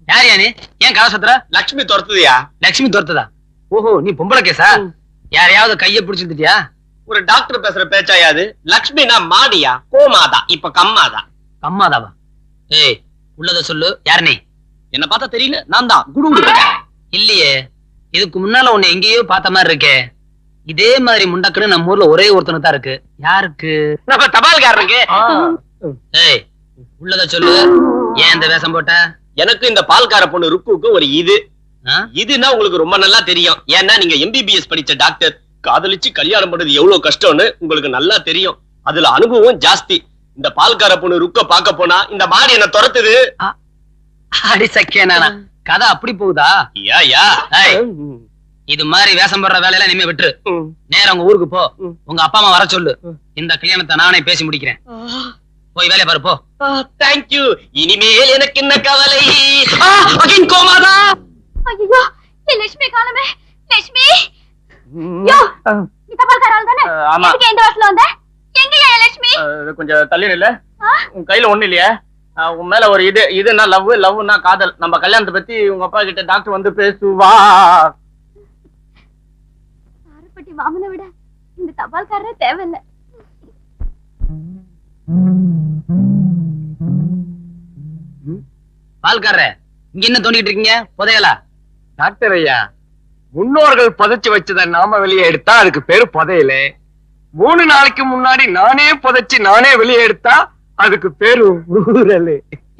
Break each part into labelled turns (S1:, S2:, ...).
S1: யாரியா நீ? ஏன் கலசத்துல?
S2: லட்சுமி துரத்துதியா?
S1: லட்சுமி துரத்துதா? ஓஹோ, நீ பொம்பளை கேசா? யாரையாவது கைய பிடிச்சிருந்தியா?
S2: ஒரு டாக்டர் பேசுற பேச்சாயாது. லட்சுமினா மாடியா கோமாதா, இப்ப கம்மாதா.
S1: கம்மாதாவா? ஏய், உள்ளத சொல்லு. யார் நீ?
S2: என்ன பார்த்தா தெரியல? நான் தான் குடு.
S1: இல்லையே, இதுக்கு முன்னால உன்னை எங்கேயோ பார்த்த மாதிரி இருக்கே. இதே மாதிரி முண்டக்குன்னு நம்ம ஊர்ல ஒரே ஒருத்தனுக்கு தான் இருக்கு. யாருக்கு?
S2: நம்ம தபால்காரனுக்கு.
S1: ஏய், உள்ளத சொல்லு. ஏன் இந்த வேஷம் போட்ட?
S2: எனக்கு இந்த பால்கார பொண்ணு ருக்குவுக்கு ஒரு இதுன்னா உங்களுக்கு ரொம்ப நல்லா தெரியும். ஏன்னா நீங்க MBBS படிச்ச டாக்டர். காதலிச்சு கல்யாணம் பண்றது எவ்வளவு கஷ்டம்னு உங்களுக்கு நல்லா தெரியும். அதுல அனுபவம் ஜாஸ்தி. இந்த பால்கார பொண்ணு ருக்க பாக்க போனா இந்த மாடி என்ன துரத்துது.
S1: அடி சக்கியனா, கதை அப்படி போகுதா? இது மாதிரி வேஷம் போடுற வேலையெல்லாம் இனிமே விட்டுரு. நேரம் உங்க ஊருக்கு போ. உங்க அப்பா அம்மா வர சொல்லு. இந்த கல்யாணத்தை நானே பேசி முடிக்கிறேன். போய் வேலைய பாரு போ.
S2: தேங்க்யூ. இனிமேல் எனக்கு என்ன கவலை. கோமாதா.
S3: ஐயோ, லட்சுமி காணமே. லட்சுமி, யோ, நீ தபால்காரன் தானே?
S2: ஆமா.
S3: எதுக்கு இந்த வாசல்ல வந்த? எங்கயா லட்சுமி?
S2: கொஞ்சம் தள்ளி நில்ல. உன் கையில ஒண்ணு இல்லையா? உன் மேல ஒரு இதுன்னா லவ்னா காதல். நம்ம கல்யாணத்தை பத்தி உங்க அப்பா கிட்ட டாக்டர் வந்து பேசுவா.
S3: சாரப்பட்டி மாமனை விட இந்த தபால்காரரே தேவையில்ல.
S1: பால்காரரே, இங்க என்ன தோண்டிட்டு இருக்கீங்க? புதையலா?
S4: டாக்டர் ஐயா, முன்னோர்கள் புதைச்சு வச்சத நாம வெளியே எடுத்தா அதுக்கு பேரு புதையல. 3 நாளைக்கு முன்னாடி நானே புதைச்சு நானே வெளியே எடுத்தா அதுக்கு பேரு ஊரல்.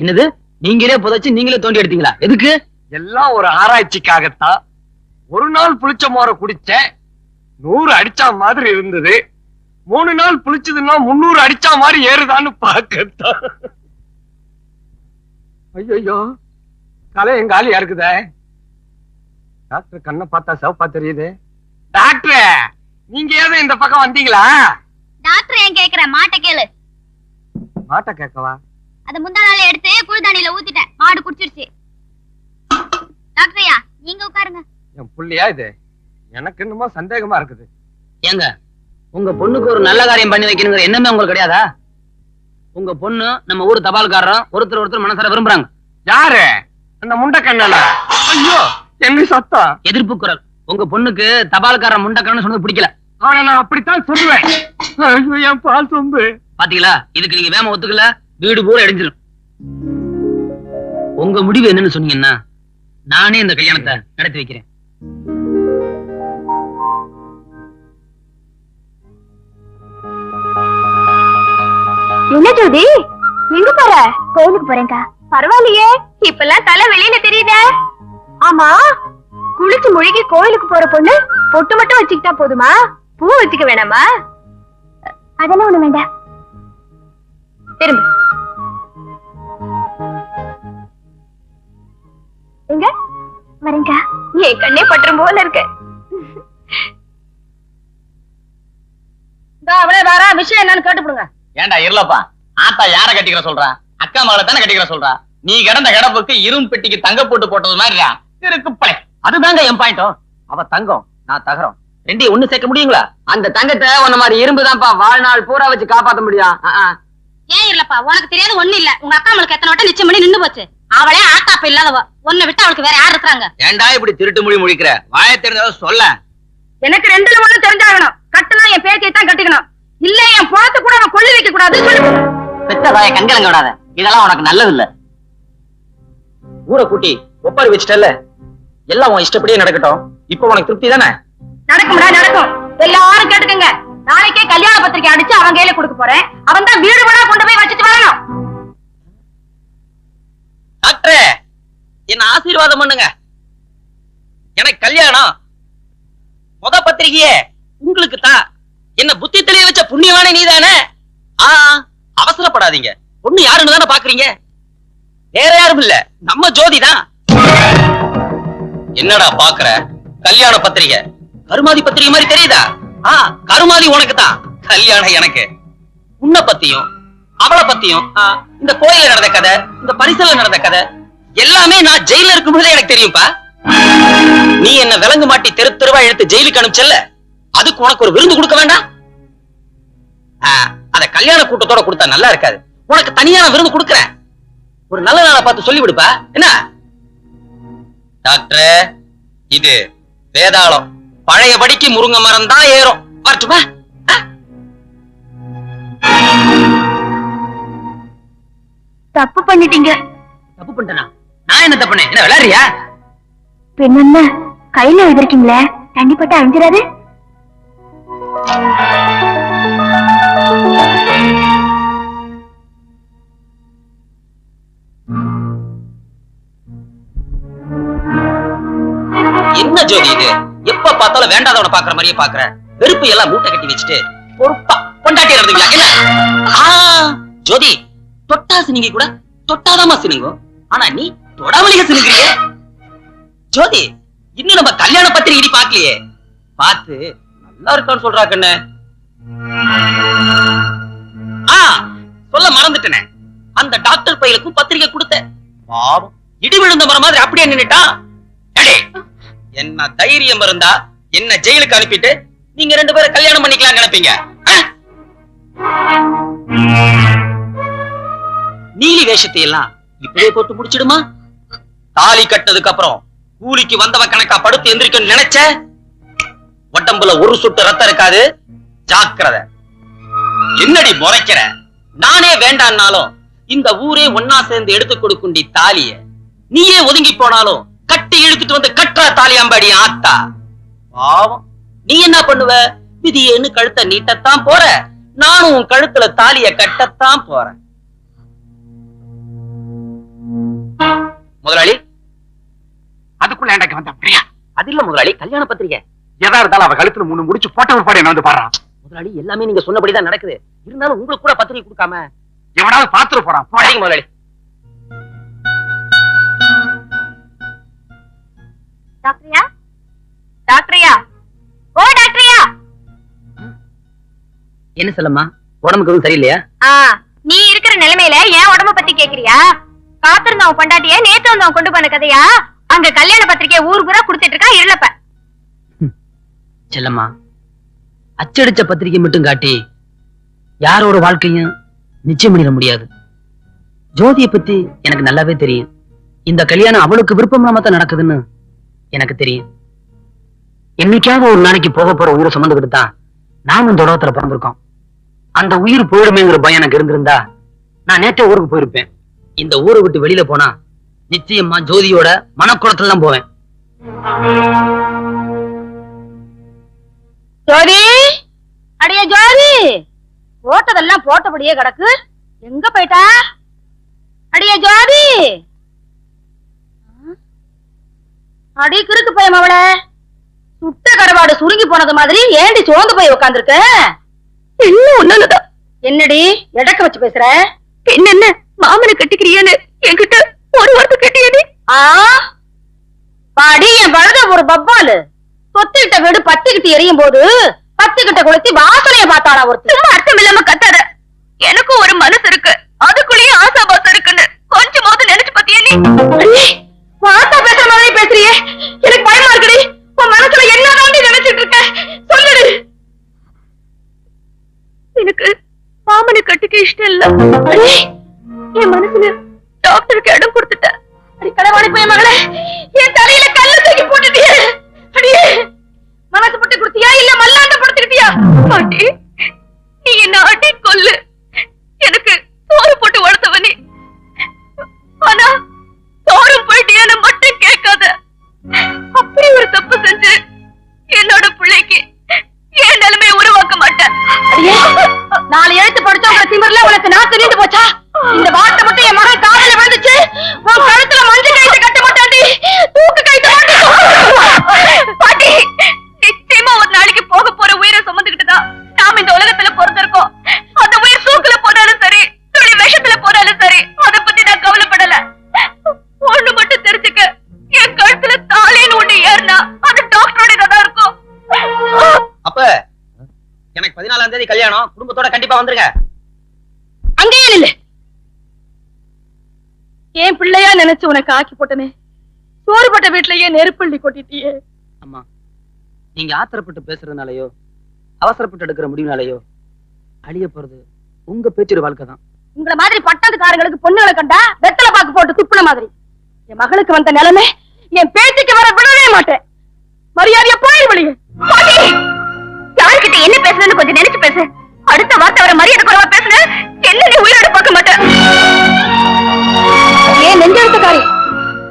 S1: என்னது? நீங்களே புதைச்சு நீங்களே தோண்டி எடுத்தீங்களா? எதுக்கு?
S4: எல்லாம் ஒரு ஆராய்ச்சிக்காகத்தான். ஒரு நாள் புளிச்ச மோர குடிச்சேன், 100 அடிச்சா மாதிரி இருந்தது. 3 நாள் புளிச்சதுன்னா 300 அடிச்சா மாதிரி ஏறுதான்னு பாக்கத்தான். ஐயோ, கலை எங்க ஆளு இருக்குதே. டாக்டர் கண்ணை பார்த்தா சிவப்பா தெரியுது. டாக்டர், நீங்க ஏதோ இந்த பக்கம் வந்தீங்களா?
S3: டாக்டர் ஏன் கேக்குற? மாட்டை கேளு.
S4: மாட்டை கேட்கவா?
S3: அத முந்தா நாளே எடுத்து குளிதானியில ஊத்திட்டேன். மாடு குடிச்சிருச்சு. டாக்டரையா, நீங்க உட்காருங்க.
S4: என் புள்ளையா இது? எனக்கு என்னமோ சந்தேகமா இருக்குது.
S1: ஏங்க, உங்க பொண்ணுக்கு ஒரு நல்ல காரியம் பண்ணி வைக்கணுங்கிற எண்ணமே உங்களுக்கு கிடையாதா? உங்க பொண்ணு நம்ம ஊர் தபால்காரன் ஒருத்தர் மனசார விரும்புறாங்க.
S4: யாரு? அந்த முண்டக்கண்ணல? ஐயோ, என்ன சத்தம்?
S1: எதிர்ப்பு குரல். உங்க பொண்ணுக்கு தபால்காரன் முண்டக்கண்ணு சொன்னது பிடிக்கல.
S4: ஆனா நான் அப்படித்தான் சொல்லுவேன். ஐயோ, என் பால் சொம்பு.
S1: பாத்தீங்களா? இதுக்கு நீங்க வேம ஒத்துக்கல, வீடு பூரா இடிஞ்சிடும். உங்க முடிவு என்னன்னு சொன்னீங்கன்னா நானே இந்த கல்யாணத்தை நடத்தி வைக்கிறேன்.
S3: என்ன ஜோதி, எங்க போற? கோயிலுக்கு போறேன்க்கா. பரவாயில்லையே, இப்பெல்லாம் தலை வெளியில தெரியுதே. ஆமா, குளிச்சு முழுகி கோயிலுக்கு போற பொண்ணு பொட்டு மட்டும் வச்சுக்கிட்டா போதுமா? பூ வச்சுக்க வேணாமா? அதெல்லாம் ஒண்ணு வேண்டாம். திரும்ப எங்க வரேங்கா. என் கண்ணே பற்றும் போல இருக்கு. விஷயம் என்னன்னு கேட்டுப்படுங்க.
S2: ஏண்டா இருளப்பா, ஆத்தா யார கட்டிக்கிற சொல்றா? அக்கா மகளை தானே கட்டிக்கிற சொல்றா. நீ கிடந்த கிடப்புக்கு இரும்பு பெட்டிக்கு தங்க போட்டு போட்டது மாதிரியா இருக்குப்பளே. அதுதாங்க என் பாயிண்டம். அவ தங்கம், நான் தகரம். ரெண்டையும் ஒண்ணு சேர்க்க முடியுங்களா? அந்த தங்கத்தை உன்ன மாதிரி இரும்பு தான்ப்பா வாழ்நாள் பூரா வச்சு காப்பாத்த முடியும்.
S3: ஏன் இல்லப்பா, உனக்கு தெரியாது ஒண்ணு இல்ல. உங்க அக்கா மளுக்கு எத்தனை வட்டம் நிச்சயம் பண்ணி நின்னு போச்சு. அவளே ஆத்தாப்ப இல்லாதவ. உன்னை விட்டு அவளுக்கு வேற யார் இருக்காங்க?
S1: ஏண்டா இப்படி திருட்டு மொழி முடிக்கிற? வாய தெரிஞ்சத சொல்ல.
S3: எனக்கு 2ல 1 தெரிஞ்சாகணும். கட்டுனா என் பேத்தியை தான் கட்டிக்கணும். இல்ல என் போத்து கூட அவன் கொள்ளி வைக்க கூடாதுன்னு சொல்லி
S1: பெத்த தாய கண்கலங்க விடாத. இதெல்லாம் உனக்கு நல்லது இல்ல. ஊரை கூட்டி ஒப்பாரி வச்சுட்டல, எல்லாம் உன் இஷ்டப்படியே நடக்கட்டும். இப்ப உனக்கு திருப்தி தானே?
S3: நடக்கும்டா, நடக்கும். எல்லாரும் கேட்டுக்கங்க. நாளைக்கே கல்யாண பத்திரிக்கை அடிச்சு அவன் கையில கொடுக்க போறேன். அவன் தான் வீடு வீடா கொண்டு போய் வச்சுட்டு வரணும்.
S1: டாக்டரே, என்ன ஆசீர்வாதம் பண்ணுங்க. எனக்கு கல்யாணம் முத பத்திரிகையே உங்களுக்கு தான். என்ன புத்தி தெளிய வச்ச புண்ணியவானே நீதானே? அவசரப்படாதீங்க. பொண்ணு யாருன்னு தானே பாக்குறீங்க. வேற யாரும் இல்ல, நம்ம ஜோதி தான். என்னடா பாக்குற? கல்யாண பத்திரிகை கருமாதி பத்திரிகை மாதிரி தெரியுதா? கருமாதி உனக்கு தான், கல்யாணம் எனக்கு. உன்னை பத்தியும் அவளை பத்தியும் இந்த கோயில நடந்த கதை, இந்த பரிசல நடந்த கதை எல்லாமே நான் ஜெயில இருக்கும்போதே எனக்கு தெரியும்பா. நீ என்ன விலங்கு மாட்டி தெரு தெருவா எடுத்து ஜெயிலுக்கு அனுப்பிச்சல்ல, அதுக்கு உனக்கு ஒரு விருந்து கொடுக்க வேண்டாம்? அத கல்யாண கூட்டத்தோட கொடுத்தா நல்லா இருக்காது. உனக்கு தனியான விருந்து கொடுக்கிறேன். ஒரு நல்ல நாளை பார்த்து சொல்லி விடுப்பா என்ன? டாக்டர், இது வேதாளம். பழையபடிக்கு முருங்கை மரம் தான் ஏறும். வரட்டுமா?
S3: தப்பு பண்ணிட்டீங்க.
S1: தப்பு பண்ணிட்டேனா? நான் என்ன தப்பு பண்ணேன்? என்ன விளையாடுறியா?
S3: பின்ன கையில எழுதிருக்கீங்களே, கண்டிப்பா அழிஞ்சிடாது.
S1: என்ன ஜோதி இது? எப்ப பார்த்தாலும் வேண்டாதவனை பாக்குற மாதிரியே பாக்குற. வெறுப்பு எல்லாம் மூட்டை கட்டி வச்சுட்டு பொறுப்பா கொண்டாட்டி நடந்தீங்களா என்ன? ஜோதி, தொட்டா சினிங்கி கூட தொட்டாதாமா சினுங்கும். ஆனா நீ தொடாமலேயே சினுங்கிறியே. ஜோதி, இன்னும் நம்ம கல்யாண பத்திரிகை இடி பாக்கலையே. பார்த்து நல்லா இருக்கான்னு சொல்றா கண்ணு. சொல்ல மறந்துட்டேனே, அந்த டாக்டர் பையலுக்கும் பத்திரிகை கொடுத்த. பாவம், இடி விழுந்த மரம் மாதிரி அப்படியே நின்னுட்டான். என்ன தைரியம் இருந்தா என்ன ஜெயிலுக்கு அனுப்பிட்டு நீங்க 2 பேரும் கல்யாணம் பண்ணிக்கலாம் நினைப்பீங்க? நீலி வேஷத்தை எல்லாம் இப்பவே போட்டு முடிச்சிடுமா? தாலி கட்டதுக்கு அப்புறம் கூலிக்கு வந்தவ கணக்கா படுத்து எந்திரிக்கணும்னு நினைச்ச உடம்புல ஒரு சொட்டு ரத்தம் இருக்காது. ஜாக்கிரதை. என்னடி முறைக்கிற? நானே வேண்டான்னாலும் இந்த ஊரே ஒன்னா சேர்ந்து எடுத்து கொடுக்குண்டி தாலிய. நீயே ஒதுங்கி போனாலும் கட்டி இழுத்துட்டு வந்து கட்டுற தாலியாம்பாடி ஆத்தா. பாவம், நீ என்ன பண்ணுவ? விதியேன்னு கழுத்தை நீட்டத்தான் போற. நானும் உன் கழுத்துல தாலிய கட்டத்தான் போறேன். முதலாளி,
S4: அதுக்குள்ள எனக்கு வந்த பிரியா.
S1: அது இல்ல முதலாளி, கல்யாண பத்திரிகை.
S4: எதா இருந்தாலும் அவ கழுத்துல 3 முடிச்சு போட்ட ஒரு பாடு என்ன வந்து பாடுறான்.
S1: முதலாளி, எல்லாமே நீங்க சொன்னபடிதான் நடக்குது. இருந்தாலும் உங்களுக்கு கூட பத்திரிகை கொடுக்காம
S4: எவனாவது பாத்துட்டு போறான்.
S1: போறீங்க முதலாளி.
S3: டாக்டரியா, டாக்டரியா, ஓ டாக்டரியா.
S1: என்ன சொல்லம்மா, உடம்புக்கு எதுவும் சரியில்லையா?
S3: நீ இருக்கிற நிலைமையில என் உடம்ப பத்தி கேக்குறியா? காத்திருந்தவன் பொண்டாட்டிய நேத்து வந்தவன் கொண்டு போன கதையா? அங்க கல்யாண பத்திரிகையை ஊர் பூரா குடுத்துட்டு இருக்கா இருளப்ப.
S1: செல்லம்மா, அச்சடிச்ச பத்திரிகை மட்டும் காட்டி யாரோட வாழ்க்கையும் நிச்சயம் பண்ணிட முடியாது. ஜோதியை பத்தி எனக்கு நல்லாவே தெரியும். இந்த கல்யாணம் அவளுக்கு விருப்பம் இல்லாம தான் நடக்குதுன்னு எனக்கு தெரியும். என்னைக்காவது ஒரு நாளைக்கு போக போற உயிரை சுமந்துக்கிட்டு தான் நாமும் இந்த உலகத்துல பிறந்திருக்கோம். அந்த உயிர் போயிடுமேங்கிற பயம் எனக்கு இருந்திருந்தா நான் நேற்றே ஊருக்கு போயிருப்பேன். இந்த ஊரை விட்டு வெளியில போனா நிச்சயமா ஜோதியோட மனக்குளத்துல தான் போவேன்.
S3: ஜோதி, அடியே ஜோதி, போட்டதெல்லாம் போட்டபடியே கிடக்கு. எங்க போயிட்டா? அடியே ஜோதி, அடி கிறுக்கு பையன் அவள சுட்ட கரபாடு சுருங்கி போனது மாதிரி ஏண்டி சோர்ந்து போய் உட்கார்ந்துருக்க? இன்னும் ஒண்ணுதான். என்னடி எடக்க வச்சு பேசுற? என்ன மாமனை கட்டிக்கிறியான்னு என்கிட்ட ஒரு வார்த்தை கேட்டியடி? பாடி, என் பழத ஒரு பப்பாலு சொத்துக்கிட்ட வீடு பத்திக்கிட்டு எரியும் போது பத்துக்கிட்ட கொளுத்தி வாசனைய பார்த்தாளா ஒருத்தர். அர்த்தம் இல்லாம கத்தாத. எனக்கும் ஒரு மனசு இருக்கு, அதுக்குள்ளேயே ஆசாபாசம் இருக்குன்னு கொஞ்சமாவது நினைச்சு பாத்தியா நீ? வார்த்தா பேசுற மாதிரி பேசுறியே, எனக்கு பயமா இருக்குடி. உன் மனசுல என்னதான் நினைச்சிட்டு இருக்க சொல்லுடு. எனக்கு மாமனை கட்டிக்க இஷ்டம் இல்ல. என் மனசுல டாக்டருக்கு இடம் கொடுத்துட்ட. அடி கடவாடி போய் மகளே, என் தலையில கல்ல தூக்கி போட்டுட்டியே. அடியே, மனசு போட்டு கொடுத்தியா இல்ல மல்லாண்ட படுத்துக்கிட்டியா? பாட்டி, நீ என்ன அடி கொல்லு, எனக்கு சோறு போட்டு வளர்த்தவனே. ஆனா சோறும் போயிட்டியான்னு மட்டும் கேட்காத. அப்படி ஒரு தப்பு செஞ்சு என்னோட பிள்ளைக்கு என் நிலைமையை உருவாக்க மாட்டேன். நாலு எழுத்து படிச்சவங்க திமிர்ல உனக்கு நான் தெரிந்து போச்சா? இந்த வார்த்தை மட்டும் என் மகன் காதல விழுந்துச்சு, உன் கழுத்துல மஞ்சள் கயிறு கட்ட மாட்டாண்டி, தூக்கு கயிறு பாட்டி. நிச்சயமா ஒரு நாளைக்கு போக போற உயிரை சுமந்துக்கிட்டுதான் நாம இந்த உலகத்துல பிறந்திருக்கோம். அந்த உயிர் தூக்குல போனாலும் சரி, துளி விஷத்துல போனாலும் சரி, அதை பத்தி நான் கவலைப்படல. ஒண்ணு மட்டும் தெரிஞ்சுக்க, என் கழுத்துல தாலின்னு ஒண்ணு ஏறினா அது டாக்டரோட தான் இருக்கும்.
S1: அப்ப எனக்கு 14ஆம் தேதி கல்யாணம், குடும்பத்தோட கண்டிப்பா வந்துருங்க.
S3: அங்கேயே இல்ல, என் பிள்ளையா நினைச்சு உனக்கு ஆக்கி போட்டனே, சோறு போட்ட வீட்டுலயே நெருப்பள்ளி கொட்டிட்டியே.
S1: அம்மா, நீங்க ஆத்திரப்பட்டு பேசுறதுனாலயோ அவசரப்பட்டு எடுக்கிற முடிவுனாலயோ அழிய போறது உங்க பேச்சோட வாழ்க்கை தான்.
S3: உங்களை மாதிரி பட்டத்துக்காரங்களுக்கு பொண்ணுகளை கண்டா வெத்தலை பாக்கு போட்டு துப்புன மாதிரி என் மகளுக்கு வந்த நிலைமை என் பேச்சுக்கு வர விடவே மாட்டேன். மரியாதையா போயிரு வெளியே. யாருக்கிட்ட என்ன பேசுறதுன்னு கொஞ்சம் நினைச்சு பேசு. அடுத்த வார்த்தை வர மரியாதை குறைவா பேசுன என்ன நீ உயிரோட பார்க்க மாட்டேன். ஏன் நெஞ்செழுத்துக்காரி,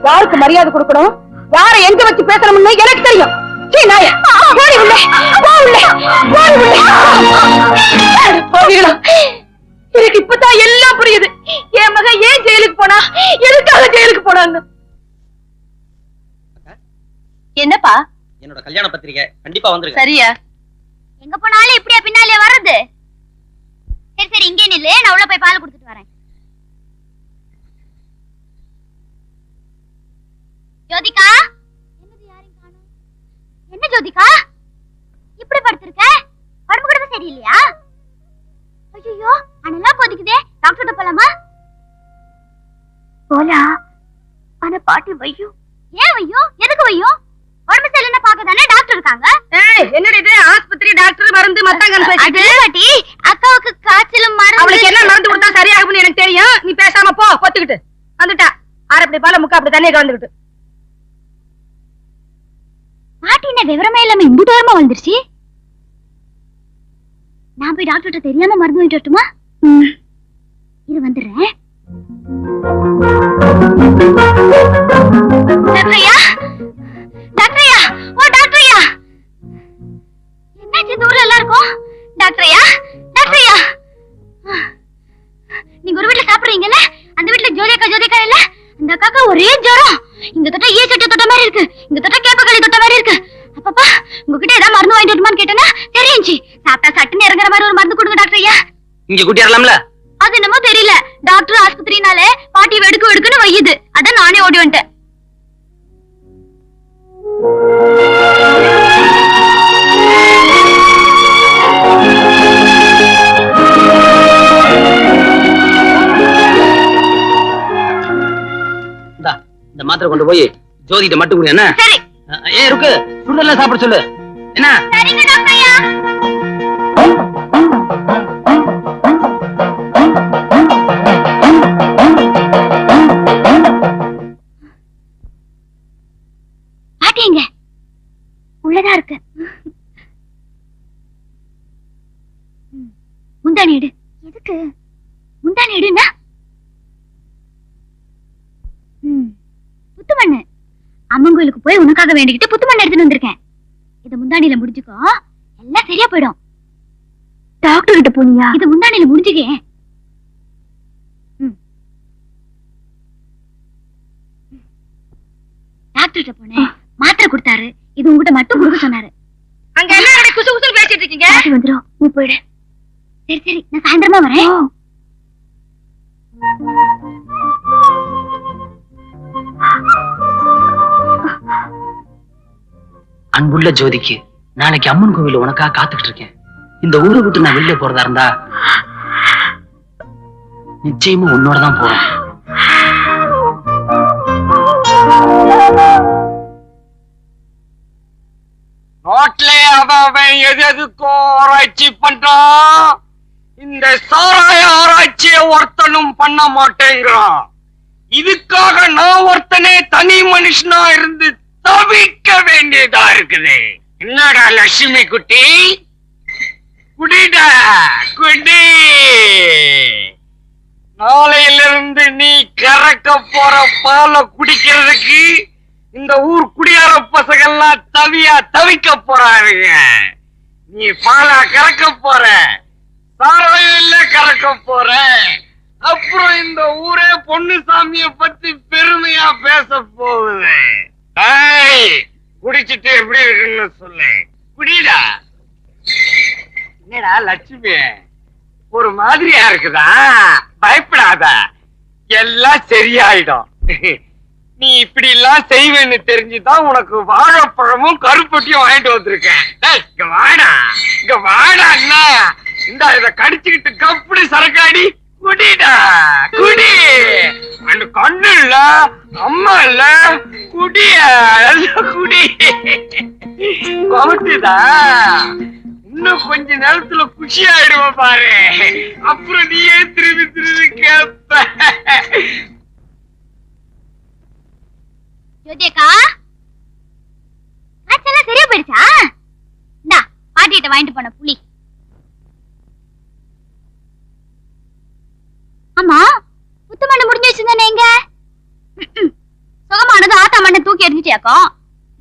S3: யாருக்கு மரியாதை கொடுக்கணும், யாரை எங்க வச்சு பேசணும்னு எனக்கு தெரியும். எனக்கு இப்பதான் எல்லாம் புரியுது. என் மகன் ஏன் ஜெயிலுக்கு போனா, எதுக்காக ஜெயிலுக்கு போனான்னு. என்னப்பா?
S1: என்னோட கல்யாண பத்திரிகை கண்டிப்பா வந்துருங்க.
S3: சரியா?
S5: எங்க போனாலும் இப்படியா பின்னாலே வர்றது? சரி சரி, இங்கே நில்லு, நான் உள்ள போய் பால் கொடுத்துட்டு வரேன். ஜோதிகா, என்னது யாரையும் காணோம்? என்ன ஜோதிகா இப்படி படுத்திருக்க? உடம்பு கூட சரியில்லையா? ஐயோ, அனலா கொதிக்குதே, டாக்டர்கிட்ட போலாமா?
S3: போலாம். ஆனா பாட்டி வையும்.
S5: ஏன் வையும்? எதுக்கு வையும்? உடம்பு சரியில்லைன்னு பார்க்க தானே டாக்டர் இருக்காங்க.
S3: என்னடி இது ஆஸ்பத்திரி டாக்டர் மருந்து மத்தாங்கன்னு பேசிட்டு?
S5: பாட்டி, அக்காவுக்கு காய்ச்சலும்
S3: அவளுக்கு என்ன மருந்து கொடுத்தா சரியாகும்னு எனக்கு தெரியும். நீ பேசாம போ. பொத்துக்கிட்டு வந்துட்டா அரைப்படி பால முக்கா அப்படி தண்ணியை கலந்துக்கிட்டு.
S5: பாட்டி என்ன விவரமே இல்லாம இந்த தூரமா வந்துருச்சு. நான் போய் டாக்டர்கிட்ட தெரியாம மருந்து வாங்கிட்டு வரட்டுமா? இது வந்துடுறேன். டாக்டரையா, டாக்டரையா, ஓ டாக்டரையா, என்னாச்சு இந்த ஊர்ல எல்லாருக்கும்? டாக்டரையா, டாக்டரையா, நீங்க ஒரு வீட்டுல சாப்பிடுறீங்கல்ல, அந்த வீட்டுல ஜோதிகா இல்ல, அந்த அக்காக்கு ஒரே ஜுரம். இங்க தொட்ட ஈ சட்டை தொட்ட மாதிரி இருக்கு, இங்க தொட்ட கேப்பக்களி தொட்ட மாதிரி இருக்கு. அப்பப்பா, உங்ககிட்ட ஏதாவது மருந்து வாங்கிட்டு வரணுமான்னு கேட்டேன்னா தெரிஞ்சு சாப்பிட்டா சட்டுன்னு இறங்குற மாதிரி ஒரு மருந்து கொடுங்க டாக்டரையா.
S1: இங்க கூட்டிடலாம்ல?
S5: அது என்னமோ தெரியல, டாக்டர் ஆஸ்பத்திரினாலே பாட்டி வெடுக்குன்னு வையுது. அதான் நானே ஓடி வந்துட்டேன்.
S1: இந்த மாத்திரை கொண்டு போய் ஜோதிகிட்ட மட்டும் குடி. என்ன?
S5: சரி.
S1: ஏ இருக்கு, சுடுதல்ல சாப்பிட சொல்லு. என்ன?
S5: சரிங்க டாக்டரையா. பாட்டிங்க உள்ளதா இருக்கு. முந்தானி எடு. எதுக்கு முந்தானி எடுன்னா? புத்துமண்ணு. அம்மன் கோயிலுக்கு போய் உனக்காக வேண்டிக்கிட்டு புத்துமண்ணு எடுத்துட்டு வந்திருக்கேன். இத முந்தானியில முடிஞ்சுக்கோ, எல்லாம் சரியா போயிடும்.
S3: டாக்டர் கிட்ட போனியா?
S5: இது முந்தானியில முடிஞ்சுக்கே. டாக்டர் கிட்ட போனேன், மாத்திரை கொடுத்தாரு. இது உங்ககிட்ட மட்டும் கொடுக்க சொன்னாரு.
S3: அங்க என்ன குசு குசு பேசிட்டு இருக்கீங்க?
S5: பாட்டி வந்துரும், நீ போயிடு. சரி சரி, நான் சாயந்தரமா வரேன்.
S1: அன்புள்ள ஜோதிக்கு நாளைக்கு அம்மன் கோவில் உனக்காக காத்துக்கிட்டு இருக்கேன். இந்த ஊரை விட்டு நான் வெளியே போறதா இருந்தா நிச்சயமா உன்னோடதான் போறேன்.
S4: நாட்டிலே அவன் எதுக்கோ ஆராய்ச்சி பண்றான். இந்த சாராய ஆராய்ச்சியை ஒருத்தனும் பண்ண மாட்டேங்கிறான். இதுக்காக நான் ஒருத்தனே தனி மனுஷனா இருந்து தவிக்க வேண்டியதா இருக்குது. என்னடா லட்சுமி குட்டி, குடிடா குடி. நாளையிலிருந்து நீ கறக்க போற பாலை குடிக்கிறதுக்கு இந்த ஊர் குடியார பசங்கள்லாம் தவிக்க போறாருங்க. நீ பாலா கறக்க போற, சாராயில கறக்க போற. அப்புறம் இந்த ஊரே பொன்னுசாமிய பத்தி பெருமையா பேச போகுது. குடிச்சிட்டு எப்படி இருக்குன்னு சொல்லு. குடிடா. என்னடா லட்சுமி ஒரு மாதிரியா இருக்குதா? பயப்படாத, எல்லாம் சரியாயிடும். நீ இப்படி எல்லாம் செய்வேன்னு தெரிஞ்சுதான் உனக்கு வாழைப்பழமும் கருப்பட்டியும் வாங்கிட்டு வந்திருக்கேன். இங்க வாடா, இங்க வாடா. அண்ணா இந்த இத கடிச்சுக்கிட்டு கப்படி சரக்காடி குடிடா குடி. அந்த கண்ணு இல்ல, அம்மா இல்ல, குடிய குடி. கவுட்டுதா இன்னும் கொஞ்ச நேரத்துல குஷி ஆயிடுவ பாரு. அப்புறம் நீயே திரும்பி திரும்பி கேப்ப.
S5: ஜோதியக்கா ஆச்செல்லாம் சரியா போயிடுச்சா? இந்தா பாட்டிகிட்ட வாங்கிட்டு போன புளி. ஆமா புத்து மண்ணு முடிஞ்சிருச்சு தானே? எங்க சுகமானது ஆத்தா மண்ணை தூக்கி எறிஞ்சிட்டியாக்கோ?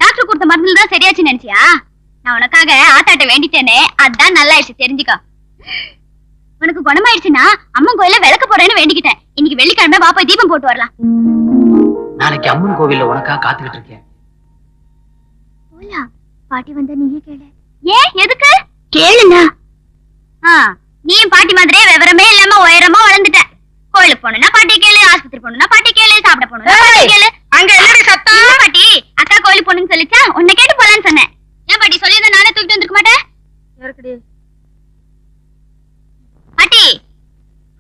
S5: டாக்டர் கொடுத்த மருந்துல தான் சரியாச்சு நினைச்சியா? நான் உனக்காக ஆத்தாட்ட வேண்டிட்டேனே, அதான் நல்லா ஆயிடுச்சு தெரிஞ்சுக்கோ. உனக்கு குணமாயிடுச்சுன்னா அம்மன் கோயில விளக்க போறேன்னு வேண்டிக்கிட்டேன். இன்னைக்கு வெள்ளிக்கிழமை பாப்பா தீபம் போட்டு வரலாம்.
S1: நாளைக்கு அம்மன் கோவில்ல உனக்கா காத்துக்கிட்டு இருக்கேன்.
S5: பாட்டி வந்தா நீயே கேளு. ஏன் எதுக்கு கேளுண்ணா? நீயும் பாட்டி மாதிரியே விவரமே இல்லாம உயரமா வளர்ந்துட்ட. கோயிலுக்கு போனா பாட்டி கேளு, ஆஸ்பத்திரி போனா பாட்டி கேளு, சாப்பிட போனா பாட்டி கேளு. அங்க என்னடி சத்தம்? பாட்டி அக்கா கோயிலுக்கு போகணும்னு சொல்லிச்சா, உன்னை கேட்டு போலான்னு சொன்னேன். ஏன் பாட்டி சொல்லியிருந்தா நானே தூக்கிட்டு வந்துருக்க மாட்டேன். பாட்டி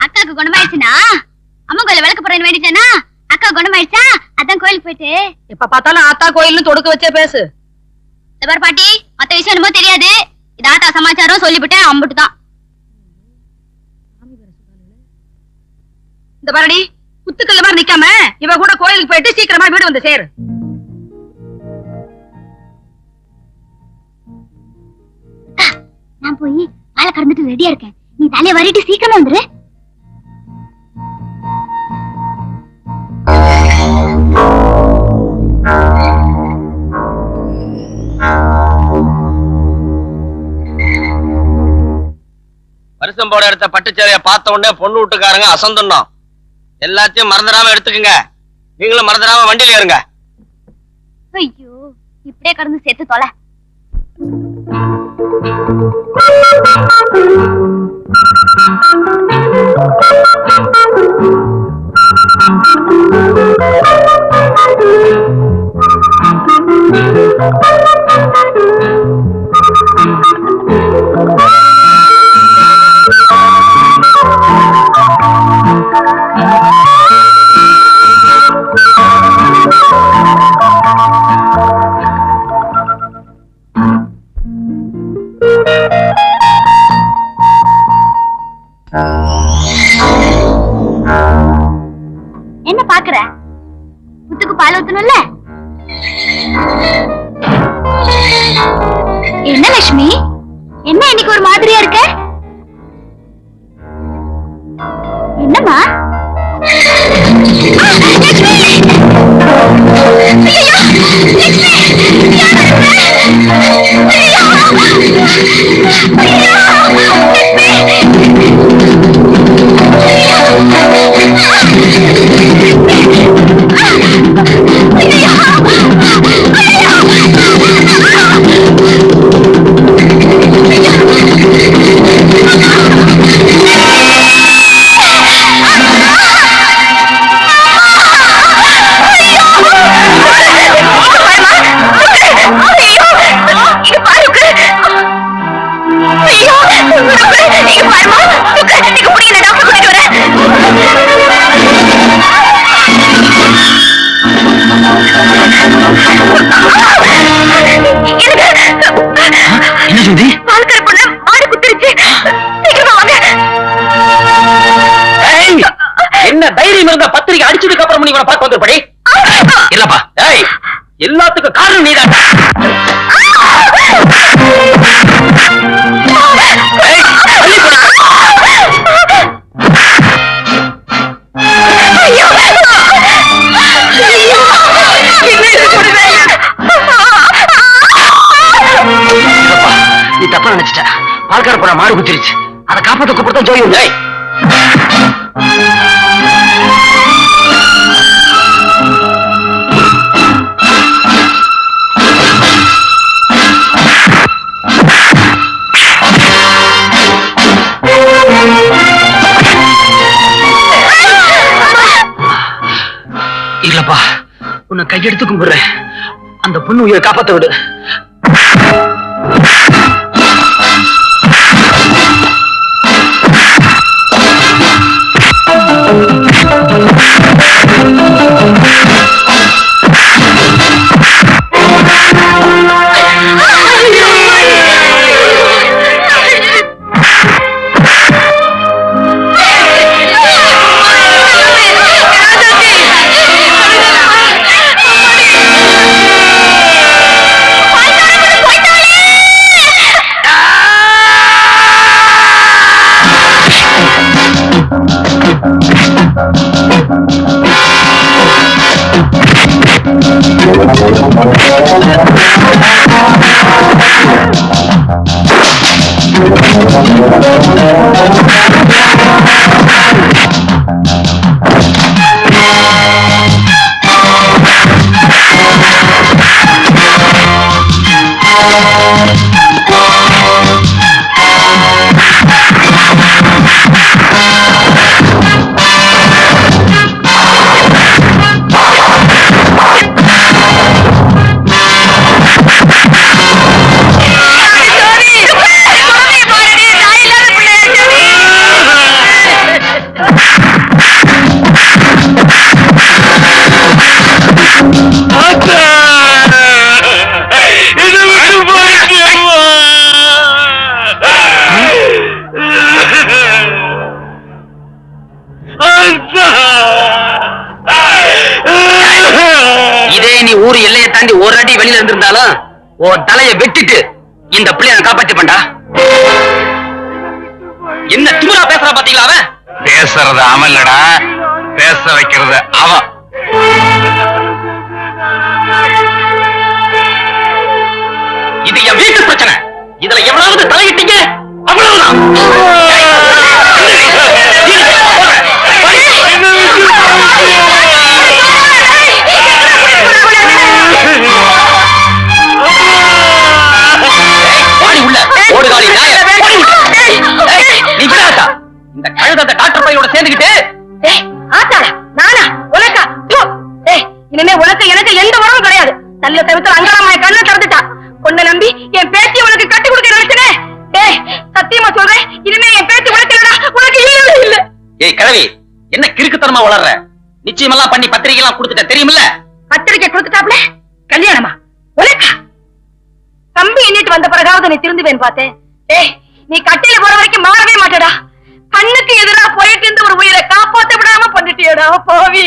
S5: அக்காக்கு குணமாயிடுச்சுன்னா அம்மா கோயில விளக்க போறேன்னு வேண்டிட்டேனா? அக்கா குணமாயிடுச்சா அதான் கோயிலுக்கு போயிட்டு
S3: இப்ப பார்த்தாலும் ஆத்தா கோயில்னு தொடுக்க வச்சே பேசு.
S5: இந்த பாரு பாட்டி, மத்த விஷயம் என்னமோ தெரியாது. இது ஆத்தா சமாச்சாரம் சொல்லிவிட்டேன், அம்புட்டுதான்.
S3: இந்த பாரடி குத்துக்கல்ல மாதிரி நிக்காம இவ கூட கோயிலுக்கு போயிட்டு சீக்கிரமா வீடு வந்து சேரு.
S5: நான் போய் பாலை கறந்துட்டு ரெடியா இருக்கேன். நீ தலையை வரிட்டு சீக்கிரமா வந்துரு.
S2: வருஷம் போட எடுத்த பட்டுச்சேரைய பார்த்த உடனே பொண்ணு வீட்டுக்காரங்க அசந்தோம். எல்லாத்தையும் மறந்துடாம எடுத்துக்குங்க. நீங்களும் மறந்துடாம வண்டியில ஏறுங்க.
S5: ஐயோ இப்படியே கடந்து செத்து தொலை. என்ன பாக்குற? புத்துக்கு பால் ஊத்தணும்ல. என்ன லட்சுமி, என்ன இன்னைக்கு ஒரு மாதிரியா இருக்க? என்னம்மா?
S1: என்ன தைரியம் இருந்தா பத்திரிக்கை அடிச்சதுக்கு அப்புறம் நீ பார்க்க வந்துருப்படி இல்லப்பா. எல்லாத்துக்கும் காரணம் நீதான். நீ தப்பா நினைச்சிட்ட. பால்கார போன மாடு குத்திருச்சு. அதை காப்பாத்த கூப்பிட்டு ஜோய் உண்டு. இல்லப்பா, உன்னை கையெடுத்து கும்பிடுறேன். அந்த பொண்ணு உயிரை காப்பாத்த விடு. இதே நீ ஊர் எல்லையை தாண்டி ஒரு அடி வெளியில இருந்திருந்தாலும் உன் தலையை வெட்டிட்டு இந்த பிள்ளைய நான் காப்பாத்திப்பேன்டா. என்ன திமிரா பேசுறா பாத்தீங்களா? அவன்
S4: பேசுறது அவன் இல்லடா, பேச வைக்கிறது அவன்.
S1: இது என் வீட்டு பிரச்சனை. இதுல எவ்வளவு தலையிட்டீங்க அவ்வளவுதான். இந்த கழுத டாக்டர் பையோட சேர்ந்துகிட்டு
S3: நானா உனக்கா இனிமே உனக்கு எனக்கு எந்த உறவும் கிடையாது. நல்ல தவிர்த்து அங்காளம்மாய கண்ணை திறந்துட்டா. பொண்ணை நம்பி என் பேத்தி உனக்கு கட்டி கொடுக்க நினைச்சனே. சத்தியமா சொல்றேன், இனிமே என் பேத்தி உனக்கு இல்லடா, உனக்கு இல்லவே இல்ல.
S1: ஏய் கிழவி, என்ன கிறுக்குத்தனமா வளர்ற? நிச்சயமெல்லாம் பண்ணி பத்திரிகை எல்லாம் கொடுத்துட்ட தெரியுமில்ல?
S3: பத்திரிக்கை கொடுத்துட்டாப்ல, கல்யாணமா உனக்கா? தம்பி எண்ணிட்டு வந்த பிறகாவது நீ திருந்துவேன் பார்த்தேன். நீ கட்டையில போற வரைக்கும் மாறவே மாட்டடா. கண்ணுக்கு எதிரா போயிட்டு இருந்த ஒரு உயிரை காப்பாத்த விடாம பண்ணிட்டியடா பாவி.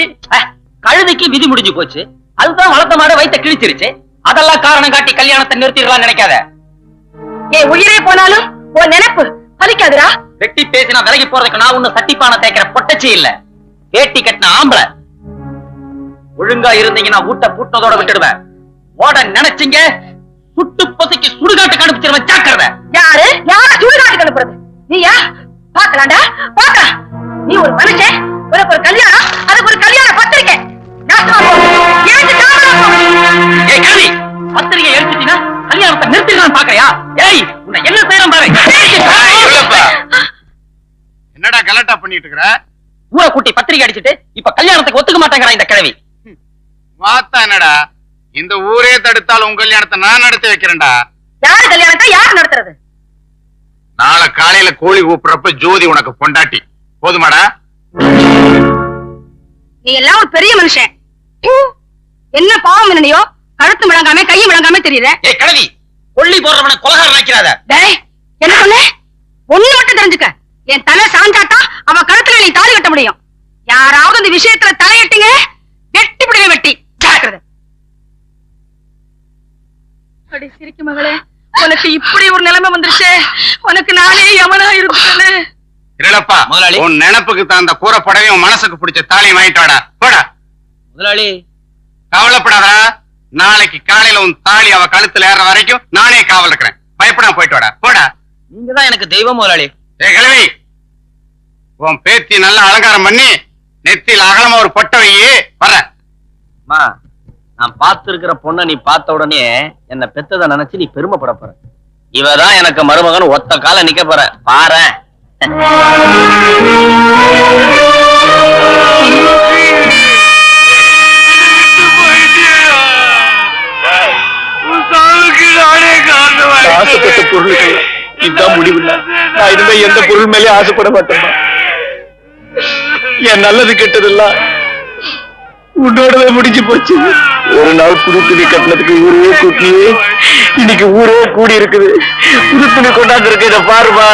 S1: கழுதைக்கு விதி முடிஞ்சு போச்சு, அதுதான் வளர்த்த மாட வைத்த கிழிச்சிருச்சு. அதெல்லாம் காரணம் காட்டி கல்யாணத்தை நிறுத்திடலாம் நினைக்காத.
S3: ஏன் உயிரே போனாலும் உன் நினைப்பு பலிக்காதுடா.
S1: வெட்டி பேசினா விலகி போறதுக்கு நான் ஒண்ணு சட்டிப்பான தேய்க்கிற பொட்டச்சி இல்ல, வேட்டி கட்டின ஆம்பளை. ஒழுங்கா இருந்தீங்கன்னா ஊட்ட பூட்டதோட விட்டுடுவேன். ஓட நினைச்சீங்க சுட்டு பொசுக்கி சுடுகாட்டுக்கு அனுப்பிச்சிருவேன். ஜாக்கிரதை.
S3: யாரு யார சுடுகாட்டுக்கு அனுப்புறது? நீயா? பாக்கலாம்டா பாக்கலாம். நீ ஒரு மனுஷன், உனக்கு ஒரு கல்யாணம், அதுக்கு ஒரு கல்யாண பத்திரிக்கை. பத்திரிகை எழுத்துட்டீங்கன்னா கல்யாணத்தை நிறுத்திடலாம் பாக்கறியா? ஏய் உன்னை என்ன செய்யறோம் பாரு.
S4: என்னடா கலட்டா பண்ணிட்டு இருக்கற?
S1: ஊரை கூட்டி பத்திரிகை அடிச்சிட்டு இப்ப கல்யாணத்துக்கு ஒத்துக்க மாட்டேங்கிறா இந்த கிழவி.
S4: வாத்தா என்னடா, இந்த ஊரே தடுத்தால் உங்க கல்யாணத்தை நான் நடத்தி வைக்கிறேன்டா.
S3: யாரு கல்யாணத்தை யார் நடத்துறது?
S4: நாளை காலையில கோழி கூப்பிடுறப்ப ஜோதி உனக்கு பொண்டாட்டி. போதுமாடா?
S3: நீ எல்லாம் ஒரு பெரிய மனுஷன். என்ன பாவம் என்னையோ, கழுத்து விளங்காம கையும் விளங்காம தெரியுத.
S1: ஏய் கிழவி, கொள்ளி போடுறவனை கொலகாரன் ஆக்கிறாத.
S3: டேய் என்ன சொன்ன? ஒண்ணு மட்டும் தெரிஞ்சுக்க, என் தலை சாஞ்சாதான் அவன் கழுத்துல நீ தாலி கட்ட முடியும். யாராவது இந்த விஷயத்துல தலையிட்டீங்க வெட்டி பிடிவே வெட்டி. ஜாக்கிரதை. அடி சிரிக்கு மகளே, உனக்கு இப்படி ஒரு நிலைமை வந்துருச்சு. உனக்கு நானே யமனா இருந்துட்டேன்.
S4: இல்லப்பா முதலாளி, உன் நினைப்புக்கு தகுந்த கூறப்படவே உன் மனசுக்கு பிடிச்ச தாலியை வாங்கிட்டு வாடா. போடா
S1: முதலாளி.
S4: கவலைப்படாதா, நாளைக்கு காலையில உன் தாலி அவ கழுத்துல ஏற வரைக்கும் நானே காவல் இருக்கிறேன். பயப்படாம போயிட்டு வாடா. போடா.
S1: நீங்க தான் எனக்கு தெய்வம் முதலாளி.
S4: ஏய் கிழவி, உன் பேத்தி நல்லா அலங்காரம் பண்ணி நெத்தியில் அகலமா ஒரு பொட்டை வையி. வர
S1: நான் பார்த்து இருக்கிற பொண்ணை நீ பார்த்த உடனே என்ன பெத்ததை நினைச்சு நீ பெருமைப்பட போற. இவதான் எனக்கு மருமகன் ஒத்த கால நிக்க போற பாரு.
S4: ஆசைப்பட்ட பொருளுக்கு இதுதான் முடிவில்லை. நான் இனிமே எந்த பொருள் மேலே ஆசைப்பட மாட்டேன். என் நல்லது கெட்டதெல்லாம் உன்னோடவே முடிஞ்சு போச்சு. ஒரு நாள் புது துணி கட்டினதுக்கு ஊரே கூட்டியே இன்னைக்கு ஊரே கூடி இருக்குது. புது துணி கொண்டாந்து இருக்கு. இதை பாருமா.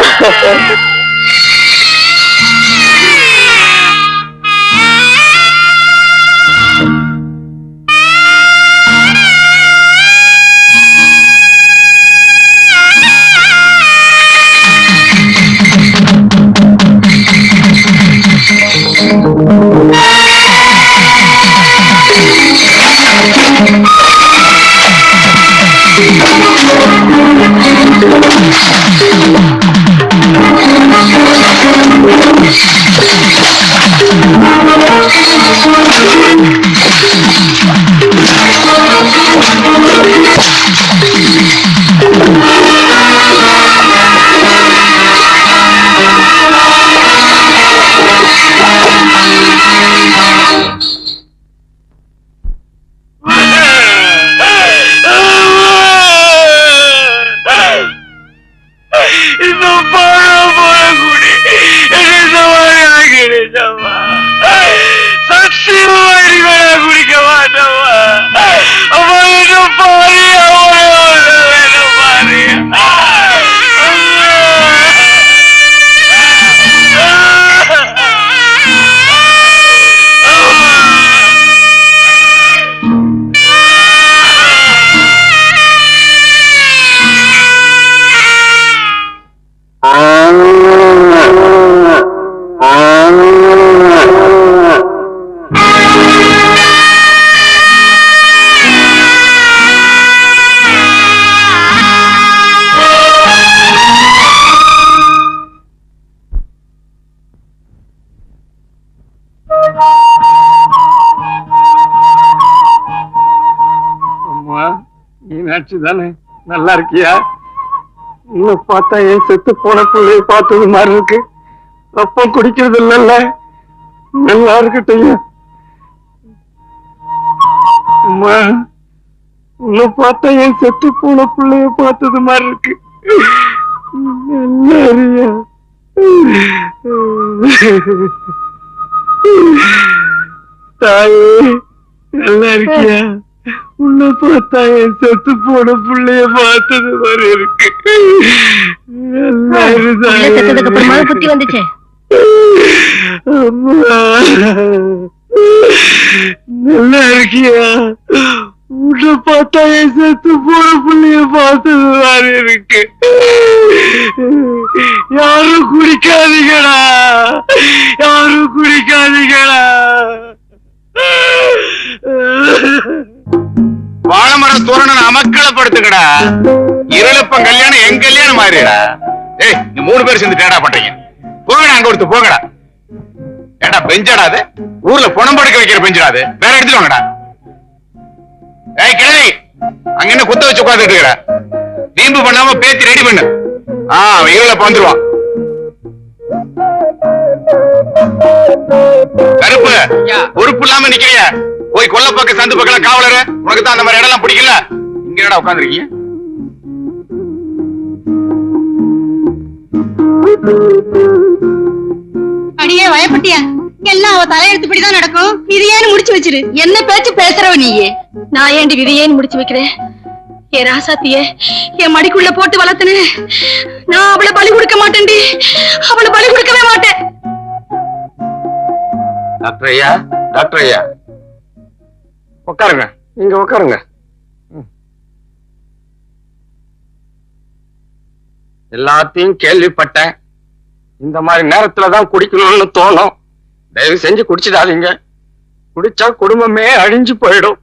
S4: மீனாட்சி தானே? நல்லா இருக்கியா? இன்னும் பார்த்தா என் செத்து போன பிள்ளைய பார்த்தது மாதிரி இருக்கு. அப்ப குடிக்கிறது இல்லல்ல. நல்லா இருக்கட்டும். அம்மா, இன்னும் பார்த்தா என் செத்து போன பிள்ளைய பார்த்தது மாதிரி இருக்கு. நல்லா இருக்கியா? தாயே, நல்லா இருக்கியா? உன்னை பார்த்தா என் செத்து போன பிள்ளைய பார்த்தது மாதிரி இருக்கு.
S3: செத்ததுக்கு அப்புறமா புத்தி வந்துச்சு.
S4: அம்மா, நல்லா இருக்கியா? உன்னை பார்த்தா என் செத்து போன பிள்ளைய பார்த்தது மாதிரி இருக்கு. யாரும் குடிக்காதீங்கடா, யாரும் குடிக்காதீங்கடா.
S6: வாழைமரம் தோரணம் அமக்களப்படுத்துக்கடா. இருளப்ப கல்யாணம் என் கல்யாணம் மாறிடா. ஏய், நீ 3 பேர் சேர்ந்து டேடா பண்றீங்க. போங்கடா, அங்க ஒருத்து போங்கடா. ஏடா பெஞ்சடா அது? ஊர்ல பணம் படுக்க வைக்கிற பெஞ்சடா அது. வேற எடுத்துட்டு வாங்கடா. ஏய் கிழவி, அங்க என்ன குத்த வச்சு உட்கார்ந்துட்டு இருக்கற? வீம்பு பண்ணாம பேச்சு ரெடி பண்ணு. இருளப்ப வந்துருவான். கருப்பு, பொறுப்பு இல்லாம நிக்கிறிய. போய் கொல்ல பக்கம் சந்து பக்கம் காவலரு. உனக்கு தான் அந்த மாதிரி இடம் எல்லாம் பிடிக்கல. இங்க என்னடா உட்கார்ந்துருக்கீங்க?
S5: அடியே வயப்பட்டியா, எல்லாம் அவ தலையெழுத்துப்படிதான் நடக்கும். இது ஏன்னு முடிச்சு வச்சிரு. என்ன பேச்சு பேசுறவ நீயே? நான் ஏண்டி விதியேன்னு முடிச்சு வைக்கிறேன்? என் ராசாத்திய என் மடிக்குள்ள போட்டு வளர்த்தனு. நான் அவளை பலி கொடுக்க மாட்டேன்டி. அவளை பலி கொடுக்கவே மாட்டேன்.
S4: டாக்டர் ஐயா, டாக்டர் ஐயா, உட்காருங்க. நீங்க உட்காருங்க. எல்லாத்தையும் கேள்விப்பட்டேன். இந்த மாதிரி நேரத்துலதான் குடிக்கணும்னு தோணும். தயவு செஞ்சு குடிச்சிடாதீங்க. குடிச்சா குடும்பமே அழிஞ்சு போயிடும்.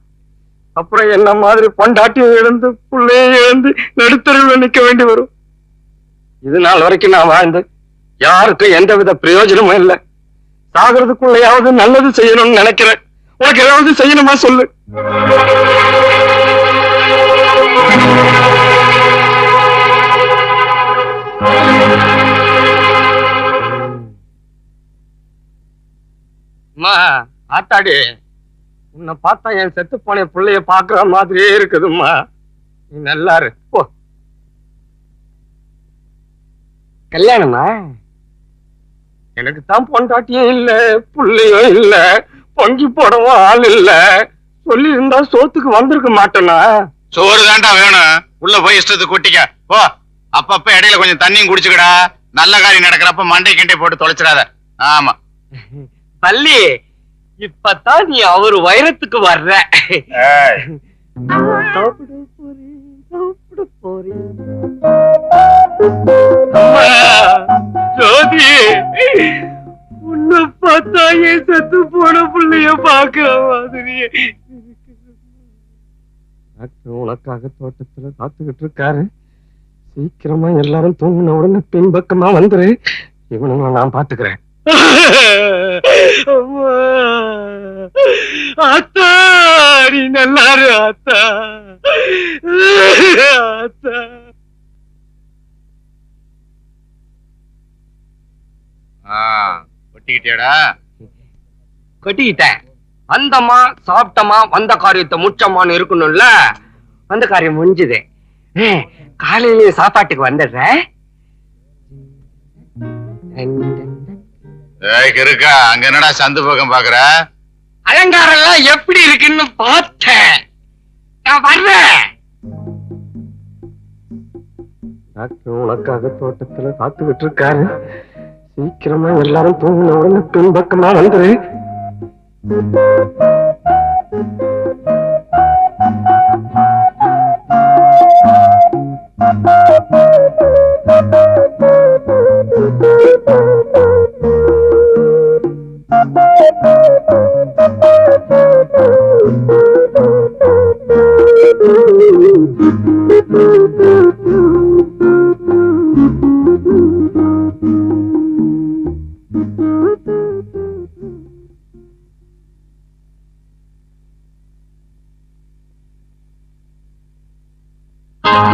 S4: அப்புறம் என்ன மாதிரி பொண்டாட்டியை இழந்து புள்ளைய இழந்து நடுத்தருவில் நிக்க வேண்டி வரும். இது நாள் வரைக்கும் நான் வாழ்ந்து யாருக்கும் எந்தவித பிரயோஜனமும் இல்லை. சாகிறதுக்குள்ளையாவது நல்லது செய்யணும்னு நினைக்கிறேன். உனக்கு ஏதாவது செய்யணுமா சொல்லு. ஆத்தாடி, உன்னை பார்த்தா என் செத்து போன பிள்ளைய பாக்குற மாதிரியே இருக்குதும்மா. நீ நல்லா இரு. போ. கல்யாணமா? எனக்கு தான் பொண்டாட்டியும் இல்ல, புள்ளையும் இல்ல, பொங்கி போடவும் ஆள் இல்ல. சொல்லி இருந்தா சோத்துக்கு வந்திருக்க மாட்டேனா?
S6: சோறு தாண்டா வேணும். உள்ள போய் இஷ்டத்துக்கு கொட்டிக்க போ. அப்பப்ப இடையில கொஞ்சம் தண்ணியும் குடிச்சுக்கடா. நல்ல காரியம் நடக்கிறப்ப மண்டை கிண்டை போட்டு தொலைச்சிடாத. ஆமா
S4: பள்ளி, இப்பதான் நீ அவரு வைரத்துக்கு வர்ற. ஜோதி, உன்னை பார்த்தா என் செத்து போன பிள்ளைய பாக்குற மாதிரியே. உனக்காக தோட்டத்துல காத்துக்கிட்டு இருக்காரு. சீக்கிரமா எல்லாரும் தூங்கின உடனே பின்பக்கமா வந்துரு. இவனுங்க நான் பாத்துக்கிறேன். ஆத்தா, நீ நல்லாரு ஆத்தா. ஆத்தா,
S6: கொட்டிக்கிட்டியாடா?
S4: கொட்டிக்கிட்டேன். வந்தமா சாப்பிட்டமா வந்த காரியத்தை முச்சமான்னு இருக்கணும்ல. வந்த காரியம் முடிஞ்சுது. காலையிலேயே சாப்பாட்டுக்கு வந்துடுறேன்.
S6: இருக்கா அங்க என்னடா சந்து பக்கம் பாக்குற?
S4: அலங்காரம் எல்லாம் எப்படி இருக்குன்னு பார்த்தேன். நான் வர்றேன். டாக்டர் உனக்காக தோட்டத்துல காத்துக்கிட்டு இருக்காரு. சீக்கிரமா எல்லாரும் தூங்கின உடனே பின்பக்கமா வந்துரு.
S1: ஜோதி,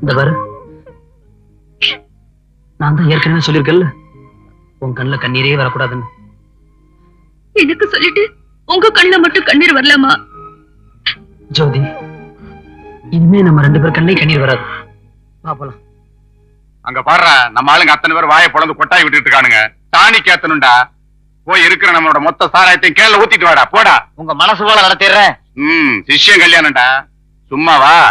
S1: இந்த பாரு, நான் தான் ஏற்கனவே சொல்லியிருக்கேன்ல உன் கண்ணுல கண்ணீரே வரக்கூடாதுன்னு.
S3: எனக்கு சொல்லிட்டு உங்க கண்ணுல மட்டும் கண்ணீர் வரலாமா?
S1: ஜோதி, இனிமே நம்ம 2 பேர் கண்ணே கண்ணீர் வராது. வா போலாம்.
S6: அங்க பாடுற நம்ம ஆளுங்க அத்தனை பேர் வாயை பொழந்து கொட்டாய் விட்டுட்டு இருக்கானுங்க. தானி கேத்தனும்டா. போய் இருக்கிற நம்மளோட மொத்த சாராயத்தையும் கேள்ல ஊத்திட்டு வாடா. போடா.
S2: உங்க மனசு போல நடத்திடுறேன்.
S6: சிஷ்யம் கல்யாணம்டா. சும்மா வா.